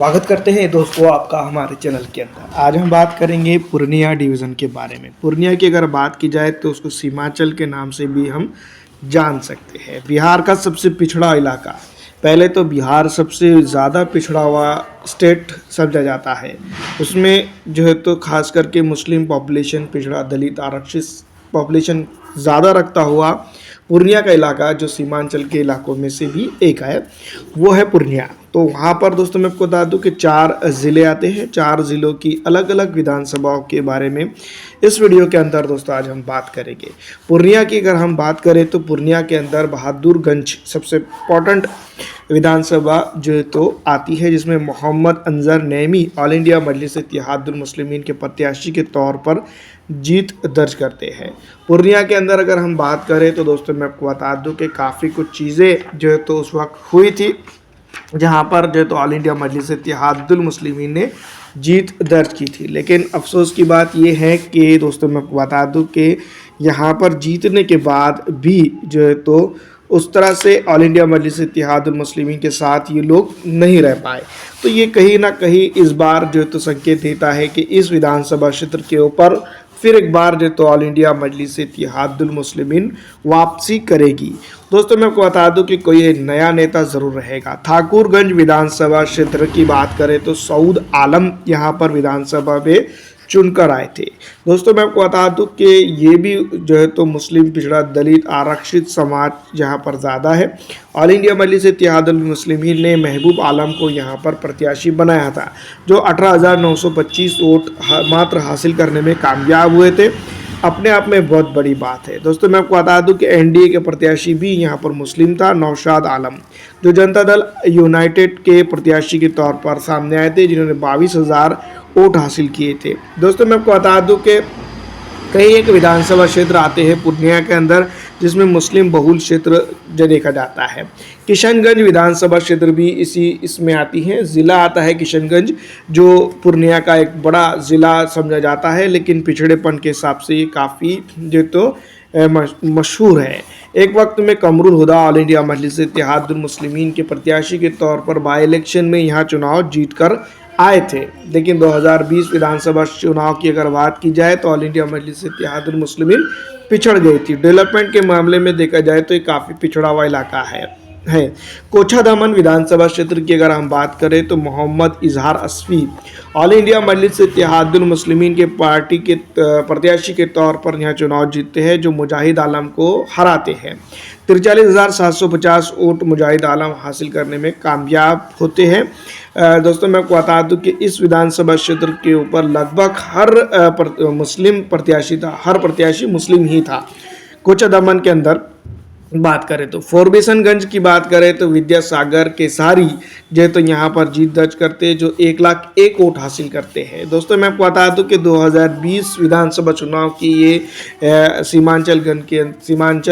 स्वागत करते हैं दोस्तों आपका हमारे चैनल के अंदर। आज हम बात करेंगे पूर्णिया डिवीज़न के बारे में। पूर्णिया की अगर बात की जाए तो उसको सीमांचल के नाम से भी हम जान सकते हैं। बिहार का सबसे पिछड़ा इलाका। पहले तो बिहार सबसे ज़्यादा पिछड़ा हुआ स्टेट समझा जाता है। उसमें जो है तो खास करके मुस्लिम पॉपुलेशन, पिछड़ा, दलित, आरक्षित पॉपुलेशन ज़्यादा रखता हुआ पूर्णिया का इलाका जो सीमांचल के इलाकों में से भी एक है, वो है पूर्णिया। तो वहाँ पर दोस्तों मैं आपको बता दूं कि 4 ज़िले आते हैं। 4 ज़िलों की अलग अलग विधानसभाओं के बारे में इस वीडियो के अंदर दोस्तों आज हम बात करेंगे। पूर्णिया की अगर हम बात करें तो पूर्णिया के अंदर बहादुरगंज सबसे इम्पॉर्टेंट विधानसभा जो है तो आती है, जिसमें मोहम्मद अंजर नईमी ऑल इंडिया मजलिस इत्तेहादुल मुस्लिमीन के प्रत्याशी के तौर पर जीत दर्ज करते हैं। पूर्णिया के अंदर अगर हम बात करें तो दोस्तों मैं आपको बता दूं कि काफ़ी कुछ चीज़ें जो है तो उस वक्त हुई थी, जहां पर जो है तो ऑल इंडिया मजलिस इत्तेहादुल मुस्लिमीन ने जीत दर्ज की थी। लेकिन अफसोस की बात यह है कि दोस्तों मैं आपको बता दूं कि यहाँ पर जीतने के बाद भी जो है तो उस तरह से ऑल इंडिया मजलिस इत्तेहादुल मुस्लिमीन के साथ ये लोग नहीं रह पाए। तो ये कहीं ना कहीं इस बार जो है तो संकेत देता है कि इस विधानसभा क्षेत्र के ऊपर फिर एक बार जो तो ऑल इंडिया मजलिस इत्तेहादुल मुस्लिमीन वापसी करेगी। दोस्तों मैं आपको बता दूं कि कोई नया नेता ज़रूर रहेगा। ठाकुरगंज विधानसभा क्षेत्र की बात करें तो सऊद आलम यहाँ पर विधानसभा में चुनकर आए थे। दोस्तों मैं आपको बता दूं कि ये भी जो है तो मुस्लिम, पिछड़ा, दलित, आरक्षित समाज यहाँ पर ज़्यादा है। ऑल इंडिया मजलिस इत्तेहादुल मुस्लिमीन ने महबूब आलम को यहाँ पर प्रत्याशी बनाया था, जो 18,925 वोट मात्र हासिल करने में कामयाब हुए थे। अपने आप में बहुत बड़ी बात है। दोस्तों मैं आपको बता दूं कि एनडीए के प्रत्याशी भी यहाँ पर मुस्लिम था, नौशाद आलम, जो जनता दल यूनाइटेड के प्रत्याशी के तौर पर सामने आए थे, जिन्होंने 22,000 वोट हासिल किए थे। दोस्तों मैं आपको बता दूं कि कई एक विधानसभा क्षेत्र आते हैं पूर्णिया के अंदर, जिसमें मुस्लिम बहुल क्षेत्र जो देखा जाता है। किशनगंज विधानसभा क्षेत्र भी इसमें आती है। ज़िला आता है किशनगंज, जो पूर्णिया का एक बड़ा ज़िला समझा जाता है, लेकिन पिछड़ेपन के हिसाब से ये काफ़ी जो तो मशहूर है। एक वक्त में कमरुल हुदा ऑल इंडिया मजलिस इत्तेहादुल मुस्लिमीन के प्रत्याशी के तौर पर बाई इलेक्शन में यहाँ चुनाव जीतकर आए थे, लेकिन 2020 विधानसभा चुनाव की अगर बात की जाए तो ऑल इंडिया मजलिस इत्तेहादुल मुस्लिमीन पिछड़ गई थी। डेवलपमेंट के मामले में देखा जाए तो ये काफ़ी पिछड़ा हुआ इलाका है। कोछादामन विधानसभा क्षेत्र की अगर हम बात करें तो मोहम्मद इजहार असफी ऑल इंडिया मजलिस इत्तेहादुल मुस्लिमीन के पार्टी के प्रत्याशी के तौर पर यहाँ चुनाव जीतते हैं, जो मुजाहिद आलम को हराते हैं। 43,750 वोट मुजाहिद आलम हासिल करने में कामयाब होते हैं। दोस्तों मैं आपको बता दूं कि इस विधानसभा क्षेत्र के ऊपर लगभग हर मुस्लिम प्रत्याशी था, हर प्रत्याशी मुस्लिम ही था। कोछादामन के अंदर बात करें तो फॉर्मेशनगंज की बात करें तो विद्यासागर केसारी जो है तो यहाँ पर जीत दर्ज करते हैं, जो 1,01,000 वोट हासिल करते हैं। दोस्तों मैं आपको बता दूं कि 2020 विधानसभा चुनाव की ये सीमांचल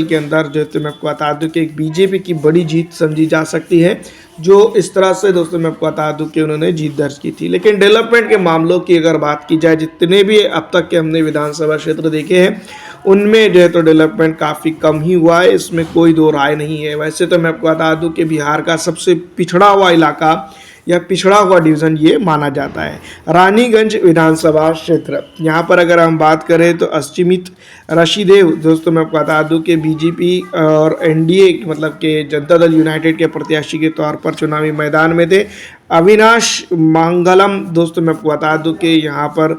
के अंदर जो है तो मैं आपको बता दूं कि एक बीजेपी की बड़ी जीत समझी जा सकती है, जो इस तरह से दोस्तों मैं आपको बता दूं कि उन्होंने जीत दर्ज की थी। लेकिन डेवलपमेंट के मामलों की अगर बात की जाए, जितने भी अब तक के हमने विधानसभा क्षेत्र देखे हैं, उनमें जो है तो डेवलपमेंट काफ़ी कम ही हुआ है, इसमें कोई दो राय नहीं है। वैसे तो मैं आपको बता दूं कि बिहार का सबसे पिछड़ा हुआ इलाका या पिछड़ा हुआ डिवीज़न ये माना जाता है। रानीगंज विधानसभा क्षेत्र, यहाँ पर अगर हम बात करें तो अश्चिमित रशीदेव, दोस्तों मैं आपको बता दूं कि बीजेपी और एनडीए मतलब कि जनता दल यूनाइटेड के प्रत्याशी के तौर पर चुनावी मैदान में थे। अविनाश मंगलम, दोस्तों मैं आपको बता दूं कि यहाँ पर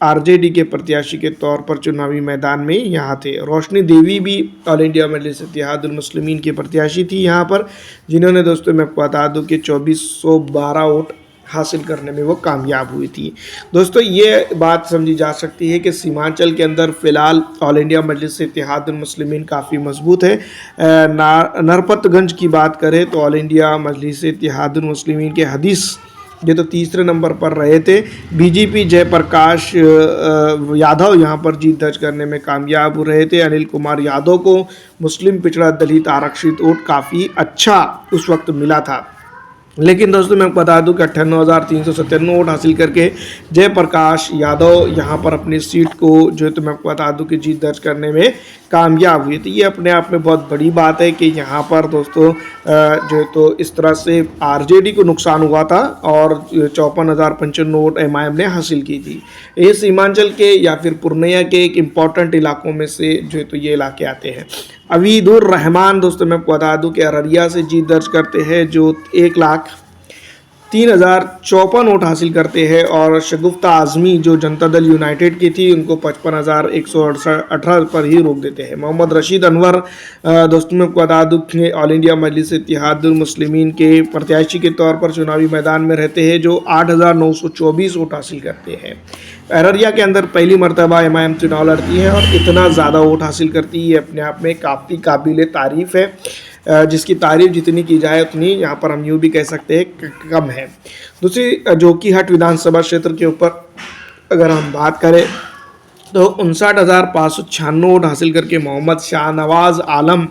आरजेडी के प्रत्याशी के तौर पर चुनावी मैदान में यहाँ थे। रोशनी देवी भी ऑल इंडिया मजलिस इत्तेहादुल मुस्लिमीन की प्रत्याशी थी यहाँ पर, जिन्होंने दोस्तों मैं आपको बता दूं कि 2412 वोट हासिल करने में वो कामयाब हुई थी। दोस्तों ये बात समझी जा सकती है कि सीमांचल के अंदर फ़िलहाल ऑल इंडिया मजलिस इत्तेहादुल मुस्लिमीन काफ़ी मजबूत है। नरपतगंज की बात करें तो ऑल इंडिया मजलिस इत्तेहादुल मुस्लिमीन के हदीस जो तो तीसरे नंबर पर रहे थे। बीजेपी जयप्रकाश यादव यहाँ पर जीत दर्ज करने में कामयाब रहे थे। अनिल कुमार यादव को मुस्लिम, पिछड़ा, दलित, आरक्षित वोट काफ़ी अच्छा उस वक्त मिला था। लेकिन दोस्तों मैं बता दूं कि 98,397 वोट हासिल करके जयप्रकाश यादव यहाँ पर अपनी सीट को जो है तो मैं आपको बता दूं कि जीत दर्ज करने में कामयाब हुई। तो ये अपने आप में बहुत बड़ी बात है कि यहाँ पर दोस्तों जो है तो इस तरह से आरजेडी को नुकसान हुआ था और 54,055 वोट एमआईएम ने हासिल की थी। ये सीमांचल के या फिर पूर्णिया के एक इम्पॉर्टेंट इलाकों में से जो है तो ये इलाके आते हैं। अवीदुर रहमान दोस्तों मैं आपको बता दूं कि अररिया से जीत दर्ज करते हैं जो 1,03,054 वोट हासिल करते हैं और शगुफ्ता आज़मी जो जनता दल यूनाइटेड की थी उनको 55,118 पर ही रोक देते हैं। मोहम्मद रशीद अनवर दोस्तों मैं आपको बता दूं कि ऑल इंडिया मजलिस इत्तेहादुल मुस्लिमीन के प्रत्याशी के तौर पर चुनावी मैदान में रहते हैं जो 8,924 वोट हासिल करते हैं। अररिया के अंदर पहली मरतबा एमआईएम चुनाव लड़ती है और इतना ज़्यादा वोट हासिल करती है अपने आप में काफ़ी काबिल तारीफ़ है, जिसकी तारीफ जितनी की जाए उतनी यहाँ पर हम यूँ भी कह सकते हैं कम है। दूसरी जोकीहाट विधानसभा क्षेत्र के ऊपर अगर हम बात करें तो 59,596 वोट हासिल करके मोहम्मद शाहनवाज आलम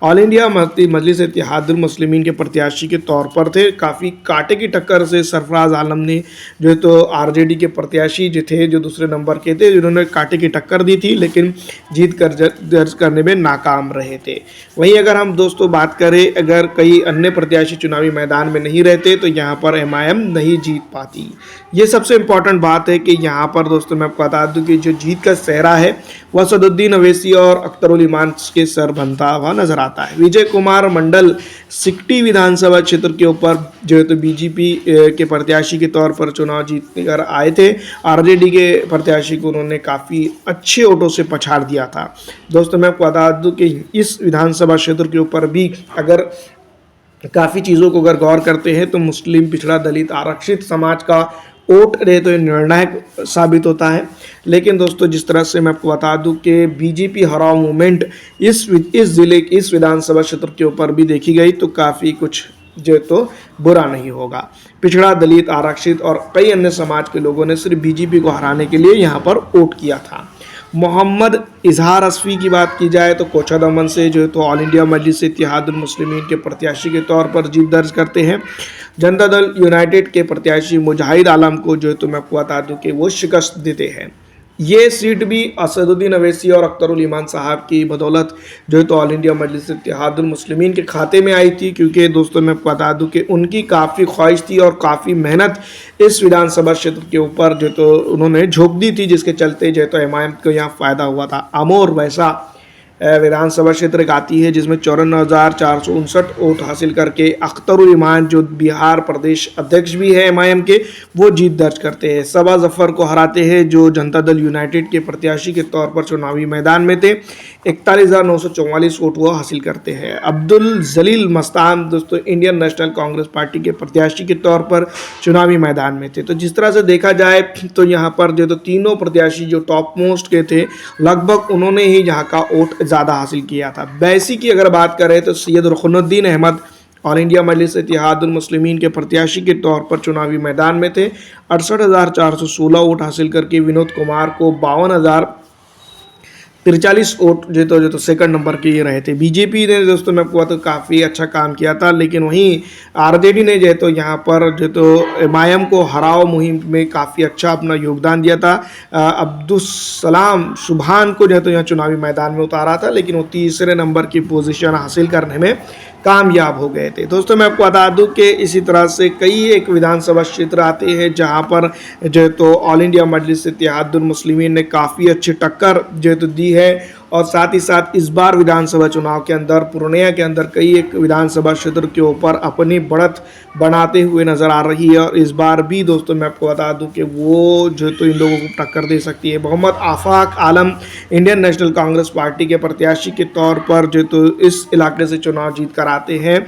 ऑल इंडिया मजलिस इत्तेहादुल मुस्लिमीन के प्रत्याशी के तौर पर थे। काफ़ी कांटे की टक्कर से सरफराज आलम ने जो है तो आरजेडी के प्रत्याशी जो थे जो दूसरे नंबर के थे जिन्होंने कांटे की टक्कर दी थी लेकिन जीत कर दर्ज करने में नाकाम रहे थे। वहीं अगर हम दोस्तों बात करें अगर कई अन्य प्रत्याशी चुनावी मैदान में नहीं रहते तो यहाँ पर एमआईएम नहीं जीत पाती। ये सबसे इम्पॉर्टेंट बात है कि यहाँ पर दोस्तों मैं आपको बता दूँ कि जो जीत का सेहरा है वह असदुद्दीन अवैसी और अख्तरुल इमान के सर बनता हुआ नजर आता है। विजय कुमार मंडल सिकटी विधानसभा क्षेत्र के ऊपर जो है तो बीजेपी के प्रत्याशी के तौर पर चुनाव जीत कर आए थे। आरजेडी के प्रत्याशी को उन्होंने काफ़ी अच्छे वोटों से पछाड़ दिया था। दोस्तों मैं आपको बता दूँ कि इस विधानसभा क्षेत्र के ऊपर भी अगर काफ़ी चीज़ों को अगर गौर करते हैं तो मुस्लिम पिछड़ा दलित आरक्षित समाज का वोट रहे तो ये निर्णायक साबित होता है। लेकिन दोस्तों जिस तरह से मैं आपको बता दूं कि बीजेपी हराओ मूवमेंट इस जिले इस विधानसभा क्षेत्र के ऊपर भी देखी गई तो काफ़ी कुछ जो तो बुरा नहीं होगा। पिछड़ा दलित आरक्षित और कई अन्य समाज के लोगों ने सिर्फ बीजेपी को हराने के लिए यहाँ पर वोट किया था। मोहम्मद इजहार असफ़ी की बात की जाए तो कोचादमन से जो है तो ऑल इंडिया मजलिस इत्तेहादुल मुस्लिमीन के प्रत्याशी के तौर पर जीत दर्ज करते हैं। जनता दल यूनाइटेड के प्रत्याशी मुजाहिद आलम को जो है तो मैं आपको बता दूं कि वो शिकस्त देते हैं। ये सीट भी असदुद्दीन अवैसी और अख्तरुल ईमान साहब की बदौलत जो है तो ऑल इंडिया मजलिस इत्तेहादुल मुस्लिमीन के खाते में आई थी, क्योंकि दोस्तों मैं आपको बता दूं कि उनकी काफ़ी ख्वाहिश थी और काफ़ी मेहनत इस विधानसभा क्षेत्र के ऊपर जो तो उन्होंने झोंक दी थी, जिसके चलते जो है तो एमआईएम को यहाँ फ़ायदा हुआ था। अमोर वैसा विधानसभा क्षेत्र एक आती है जिसमें 54,459 वोट हासिल करके अख्तरुल ईमान जो बिहार प्रदेश अध्यक्ष भी है एमआईएम के वो जीत दर्ज करते हैं। सबा जफर को हराते हैं जो जनता दल यूनाइटेड के प्रत्याशी के तौर पर चुनावी मैदान में थे। 41,944 वोट वो हासिल करते हैं। अब्दुल जलील मस्तान दोस्तों इंडियन नेशनल कांग्रेस पार्टी के प्रत्याशी के तौर पर चुनावी मैदान में थे। तो जिस तरह से देखा जाए तो यहाँ पर जो तो तीनों प्रत्याशी जो टॉप मोस्ट के थे लगभग उन्होंने ही यहाँ का वोट ज़्यादा हासिल किया था। बैसी की अगर बात करें तो सैयद रुकनुद्दीन अहमद ऑल इंडिया मजलिस इत्तेहादुल मुस्लिमीन के प्रत्याशी के तौर पर चुनावी मैदान में थे। 68,416 वोट हासिल करके विनोद कुमार को 52,043 वोट जो तो सेकंड नंबर के ये रहे थे। बीजेपी ने दोस्तों मैं आपको तो काफ़ी अच्छा काम किया था, लेकिन वहीं आरजेडी ने जो तो यहाँ पर जो तो एमआईएम को हराओ मुहिम में काफ़ी अच्छा अपना योगदान दिया था। अब्दुलसलाम सुबहान को जो तो यहाँ चुनावी मैदान में उतारा था, लेकिन वो तीसरे नंबर की पोजीशन हासिल करने में कामयाब हो गए थे। दोस्तों मैं आपको बता दूं कि इसी तरह से कई एक विधानसभा क्षेत्र आते हैं जहां पर जो तो ऑल इंडिया मजलिस इत्तेहादुल मुस्लिमीन ने काफ़ी अच्छी टक्कर जो तो दी है। और साथ ही साथ इस बार विधानसभा चुनाव के अंदर पूर्णिया के अंदर कई एक विधानसभा क्षेत्र के ऊपर अपनी बढ़त बनाते हुए नज़र आ रही है। और इस बार भी दोस्तों मैं आपको बता दूं कि वो जो तो इन लोगों को टक्कर दे सकती है। मोहम्मद आफाक आलम इंडियन नेशनल कांग्रेस पार्टी के प्रत्याशी के तौर पर जो तो इस इलाके से चुनाव जीत कर आते हैं।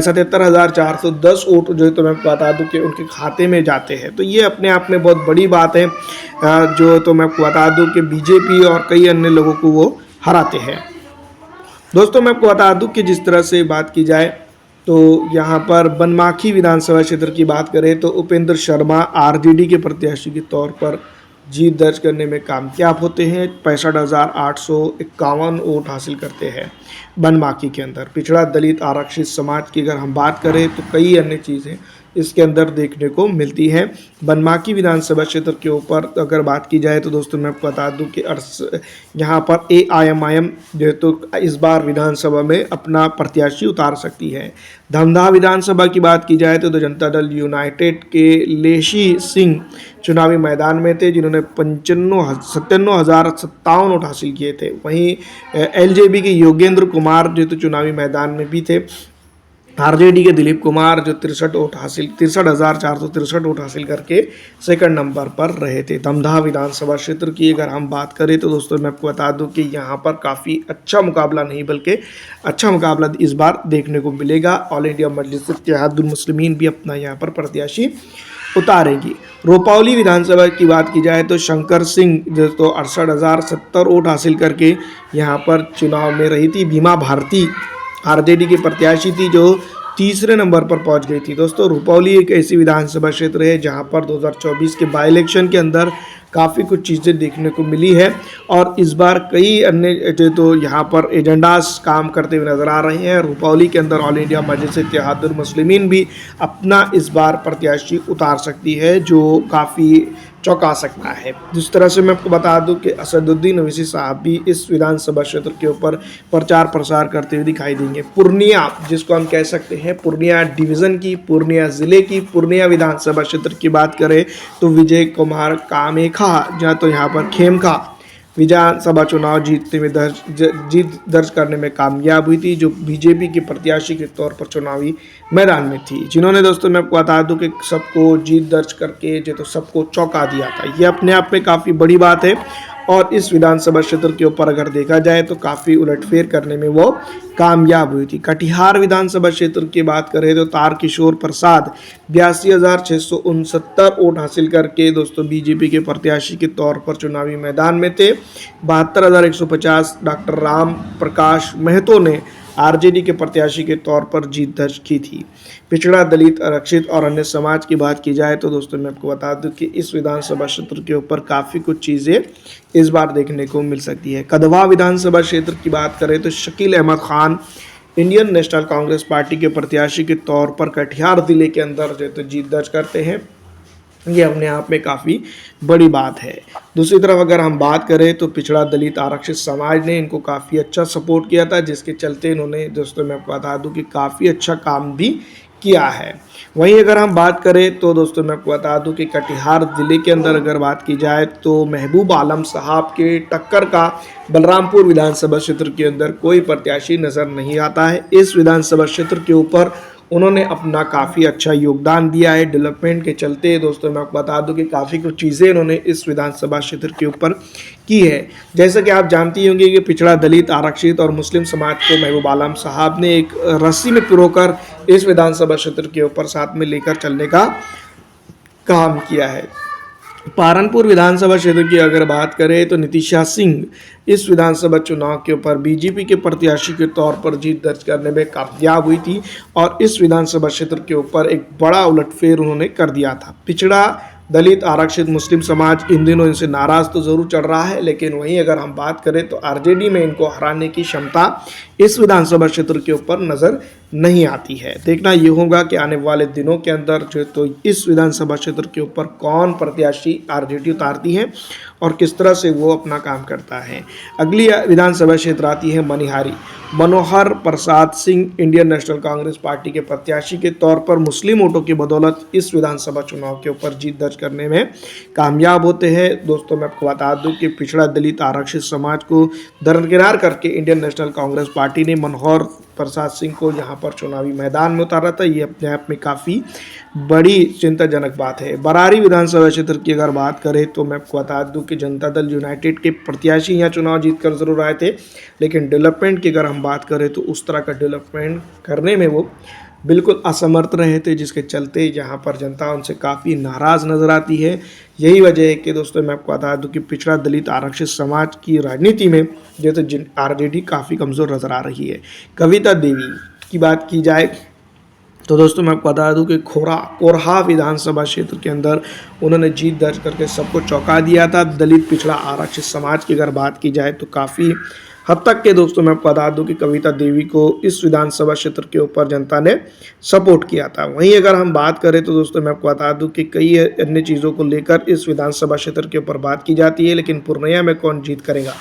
77,410 वोट जो तो मैं आपको बता दूं कि उनके खाते में जाते हैं। तो ये अपने आप में बहुत बड़ी बात है जो तो मैं आपको बता दूं कि बीजेपी और कई अन्य लोगों को वो हराते हैं। दोस्तों मैं आपको बता दूं कि जिस तरह से बात की जाए तो यहाँ पर बनमाखी विधानसभा क्षेत्र की बात करें तो उपेंद्र शर्मा आरजेडी के प्रत्याशी के तौर पर जीत दर्ज करने में कामयाब होते हैं। 65,851 वोट हासिल करते हैं बनमाखी के अंदर। पिछड़ा दलित आरक्षित समाज की अगर हम बात करें तो कई अन्य चीज़ें इसके अंदर देखने को मिलती है। बनमाकी विधानसभा क्षेत्र के ऊपर अगर बात की जाए तो दोस्तों मैं आपको बता दूं कि यहाँ पर AIMIM जो तो इस बार विधानसभा में अपना प्रत्याशी उतार सकती है। धमदाहा विधानसभा की बात की जाए तो जनता दल यूनाइटेड के लेशी सिंह चुनावी मैदान में थे, जिन्होंने 57,057 वोट हासिल किए थे। वहीं LJP के योगेंद्र कुमार जो तो चुनावी मैदान में भी थे। RJD के दिलीप कुमार जो 63,463 वोट हासिल करके सेकंड नंबर पर रहे थे। दमदहा विधानसभा क्षेत्र की अगर हम बात करें तो दोस्तों मैं आपको बता दूं कि यहाँ पर काफ़ी अच्छा मुकाबला नहीं बल्कि अच्छा मुकाबला इस बार देखने को मिलेगा। ऑल इंडिया मजलिस इत्तेहादुल मुस्लिमीन भी अपना यहाँ पर प्रत्याशी उतारेगी। रोपौली विधानसभा की बात की जाए तो शंकर सिंह जो तो 68,070 वोट हासिल करके यहाँ पर चुनाव में रही थी। भीमा भारती RJD की प्रत्याशी थी जो तीसरे नंबर पर पहुंच गई थी। दोस्तों रुपौली एक ऐसी विधानसभा क्षेत्र है जहां पर 2024 के बाई इलेक्शन के अंदर काफ़ी कुछ चीज़ें देखने को मिली है और इस बार कई अन्य जो तो यहाँ पर एजेंडास काम करते हुए नजर आ रहे हैं। रुपौली के अंदर ऑल इंडिया मजलिस इत्तेहादुल मुस्लिमीन भी अपना इस बार प्रत्याशी उतार सकती है जो काफ़ी चौंका सकता है। जिस तरह से मैं आपको बता दूं कि असदुद्दीन ओवैसी साहब भी इस विधानसभा क्षेत्र के ऊपर प्रचार प्रसार करते हुए दिखाई देंगे। पूर्णिया जिसको हम कह सकते हैं पूर्णिया डिवीज़न की, पूर्णिया ज़िले की पूर्णिया विधानसभा क्षेत्र की बात करें तो विजय कुमार कामेखा जहाँ तो यहाँ पर खेमका विधानसभा चुनाव जीतने में जीत दर्ज करने में कामयाब हुई थी, जो बीजेपी के प्रत्याशी के तौर पर चुनावी मैदान में थी, जिन्होंने दोस्तों मैं आपको बता दूं कि सबको जीत दर्ज करके जो तो सबको चौंका दिया था। ये अपने आप में काफ़ी बड़ी बात है और इस विधानसभा क्षेत्र के ऊपर अगर देखा जाए तो काफ़ी उलटफेर करने में वो कामयाब हुई थी। कटिहार विधानसभा क्षेत्र की बात करें तो तारकिशोर प्रसाद 82,669 वोट हासिल करके दोस्तों बीजेपी के प्रत्याशी के तौर पर चुनावी मैदान में थे। 72,150 डॉक्टर राम प्रकाश महतो ने RJD के प्रत्याशी के तौर पर जीत दर्ज की थी। पिछड़ा, दलित, आरक्षित और अन्य समाज की बात की जाए तो दोस्तों मैं आपको बता दूं कि इस विधानसभा क्षेत्र के ऊपर काफ़ी कुछ चीज़ें इस बार देखने को मिल सकती है। कदवा विधानसभा क्षेत्र की बात करें तो Shakeel Ahmad Khan Indian National Congress party के प्रत्याशी के तौर पर कटिहार जिले के अंदर जो तो जीत दर्ज करते हैं। ये अपने आप में काफ़ी बड़ी बात है। दूसरी तरफ अगर हम बात करें तो पिछड़ा, दलित, आरक्षित समाज ने इनको काफ़ी अच्छा सपोर्ट किया था, जिसके चलते इन्होंने दोस्तों मैं आपको बता दूं कि काफ़ी अच्छा काम भी किया है। वहीं अगर हम बात करें तो दोस्तों मैं आपको बता दूं कि कटिहार ज़िले के अंदर अगर बात की जाए तो महबूब आलम साहब के टक्कर का बलरामपुर विधानसभा क्षेत्र के अंदर कोई प्रत्याशी नज़र नहीं आता है। इस विधानसभा क्षेत्र के ऊपर उन्होंने अपना काफ़ी अच्छा योगदान दिया है डेवलपमेंट के चलते। दोस्तों मैं आपको बता दूं कि काफ़ी कुछ चीज़ें इन्होंने इस विधानसभा क्षेत्र के ऊपर की है। जैसा कि आप जानती होंगे कि पिछड़ा, दलित, आरक्षित और मुस्लिम समाज को महबूब आलम साहब ने एक रस्सी में पिरोकर इस विधानसभा क्षेत्र के ऊपर साथ में लेकर चलने का काम किया है। पारनपुर विधानसभा क्षेत्र की अगर बात करें तो नितिशा सिंह इस विधानसभा चुनाव के ऊपर बीजेपी के प्रत्याशी के तौर पर जीत दर्ज करने में कामयाब हुई थी और इस विधानसभा क्षेत्र के ऊपर एक बड़ा उलटफेर उन्होंने कर दिया था। पिछड़ा, दलित, आरक्षित, मुस्लिम समाज इन दिनों इनसे नाराज़ तो ज़रूर चल रहा है, लेकिन वहीं अगर हम बात करें तो RJD में इनको हराने की क्षमता इस विधानसभा क्षेत्र के ऊपर नज़र नहीं आती है। देखना ये होगा कि आने वाले दिनों के अंदर जो तो इस विधानसभा क्षेत्र के ऊपर कौन प्रत्याशी RJD उतारती है और किस तरह से वो अपना काम करता है। अगली विधानसभा क्षेत्र आती है Manihari. Manohar Prasad Singh Indian National Congress party के प्रत्याशी के तौर पर मुस्लिम वोटों की बदौलत इस विधानसभा चुनाव के ऊपर जीत दर्ज करने में कामयाब होते हैं। दोस्तों मैं आपको बता दूं कि पिछड़ा, दलित, आरक्षित समाज को दरकिनार करके इंडियन नेशनल कांग्रेस पार्टी ने मनोहर प्रसाद सिंह को यहाँ पर चुनावी मैदान में उतारा था। ये अपने आप में काफ़ी बड़ी चिंताजनक बात है। बरारी विधानसभा क्षेत्र की अगर बात करें तो मैं आपको बता दूं कि जनता दल यूनाइटेड के प्रत्याशी यहाँ चुनाव जीतकर जरूर आए थे, लेकिन डेवलपमेंट की अगर हम बात करें तो उस तरह का डेवलपमेंट करने में वो बिल्कुल असमर्थ रहे थे, जिसके चलते यहाँ पर जनता उनसे काफ़ी नाराज़ नज़र आती है। यही वजह है कि दोस्तों मैं आपको बता दूं कि पिछड़ा, दलित, आरक्षित समाज की राजनीति में जो तो RJD काफ़ी कमज़ोर नज़र आ रही है। कविता देवी की बात की जाए तो दोस्तों मैं आपको बता दूं कि कोरहा विधानसभा क्षेत्र के अंदर उन्होंने जीत दर्ज करके सबको चौंका दिया था। दलित, पिछड़ा, आरक्षित समाज की अगर बात की जाए तो काफ़ी हद तक के दोस्तों मैं आपको बता दूं कि कविता देवी को इस विधानसभा क्षेत्र के ऊपर जनता ने सपोर्ट किया था। वहीं अगर हम बात करें तो दोस्तों मैं आपको बता दूं कि कई अन्य चीज़ों को लेकर इस विधानसभा क्षेत्र के ऊपर बात की जाती है, लेकिन पूर्णिया में कौन जीत करेगा